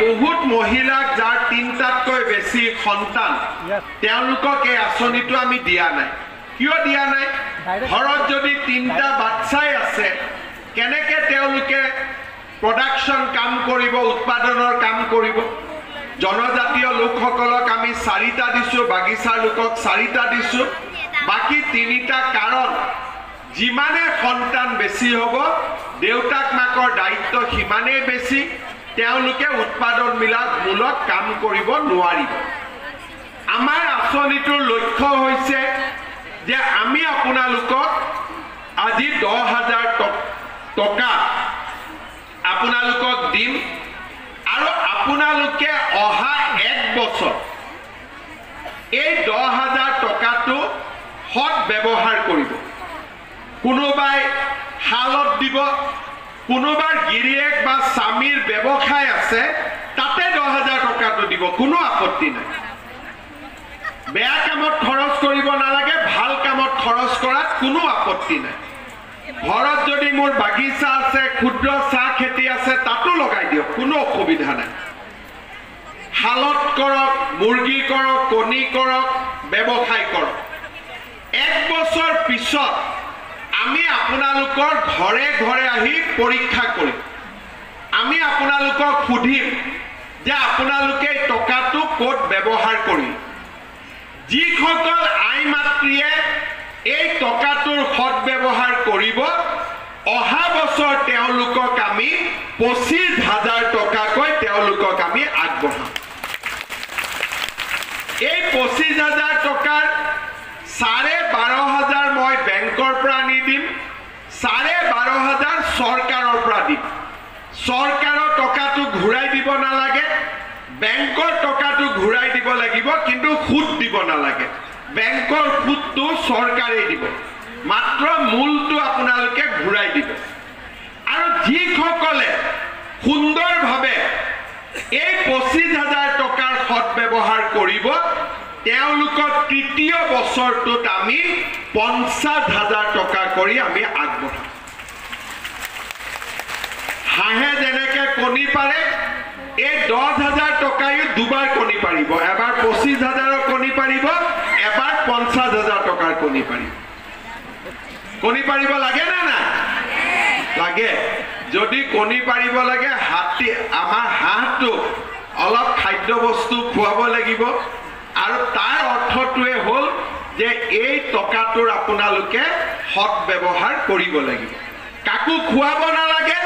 বহুত মহিলাক যাৰ তিনটাতকৈ বেছি সন্তান তেওঁলোকক এই আঁচনিটো আমি দিয়া নাই কিয় দিয়া নাই ঘৰত যদি তিনটা বাচ্চাই আছে কেনেকে তেওঁলোকে প্ৰডাকশন কাম কৰিব উৎপাদনৰ কাম কৰিব জনজাতীয় লোকসকলক আমি 4টা দিছো বাগিচাৰ লোকক 4টা দিছো বাকি 3টা কাৰণ যিমানে সন্তান বেছি হ'ব দেউতাক মাকৰ দায়িত্ব সিমানে বেছি তেওঁলোকে উৎপাদন মূলক কাম কৰিব নোৱাৰিব আমাৰ আঁচনিটোৰ লক্ষ্য হৈছে যে আমি আপোনালোকক আজি 10,000 টকা আপোনালোকক দিম আৰু আপোনালোকে অহা 1 বছৰ এই 10,000 টকাটো সৎ ব্যৱহাৰ কৰিব কোনোবাই হালত দিব কোনোবাৰ গিৰিয়েক বা স্বামীৰ ব্যৱসায় আছে তাতে 10,000 টকাটো দিব কোনো আপত্তি নাই বেয়া কামত খৰচ কৰিব নালাগে ভাল কামত খৰচ কৰাত কোনো আপত্তি নাই ঘৰত যদি মোৰ বাগিচা আছে ক্ষুদ্ৰ চাহ খেতি আছে তাতো লগাই দিয়ক কোনো অসুবিধা নাই হালত কৰক মুৰ্গী কৰক কণী কৰক ব্যৱসায় কৰক 1 বছৰ পিছত আমি আপোনালোকৰ ঘৰে ঘৰে আহি পৰীক্ষা কৰিম আমি আপোনালোকক সুধিম যে আপোনালোকে টকাটো ক'ত ব্যৱহাৰ কৰিল যিসকল আই মাতৃয়ে এই টকাটোৰ সৎ ব্যৱহাৰ কৰিব অহা বছৰ তেওঁলোকক আমি 25,000 টকাকৈ তেওঁলোকক আমি আগবঢ়াম এই 25,000 টকাৰ 12,500 মই বেংকৰ পৰা আনি দিম 12,500 চৰকাৰৰ পৰা দিম চৰকাৰৰ টকাটো ঘূৰাই দিব নালাগে বেংকৰ টকাটো ঘূৰাই দিব লাগিব কিন্তু সুদ দিব নালাগে বেংকৰ সুদটো চৰকাৰে দিব মাত্ৰ মূলটো আপোনালোকে ঘূৰাই দিব আৰু যিসকলে সুন্দৰভাৱে এই 25,000 টকাৰ সৎ ব্যৱহাৰ কৰিব তেওঁলোকৰ তৃতীয় বছৰটোত আমি 50,000 টকা কৰি আমি আগবঢ়াম হাঁহে যেনেকে কণী পাৰে এই 10,000 টকায়ো দুবাৰ কণী পাৰিব এবাৰ 25,000ৰ কণী পাৰিব এবাৰ 50,000 টকাৰ কণী পাৰিব কণী পাৰিব লাগে না না লাগে যদি কণী পাৰিব লাগে হাতী আমাৰ হাঁহটো অলপ খাদ্য বস্তু খুৱাব লাগিব আৰু তাৰ অৰ্থটোৱে হ'ল যে এই টকাটোৰ আপোনালোকে সৎ ব্যৱহাৰ কৰিব লাগিব কাকো খুৱাব নালাগে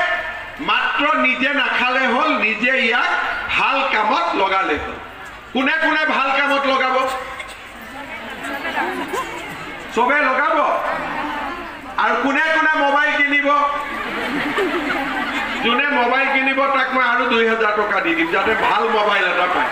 মাত্ৰ নিজে নাখালে হ'ল নিজে ইয়াক ভাল কামত লগালে হ'ল কোনে কোনে ভাল কামত লগাব সবে লগাব আৰু কোনে কোনে মোবাইল কিনিব যোনে মোবাইল কিনিব তাক মই আৰু 2,000 টকা দি দিম যাতে ভাল মোবাইল এটা পায়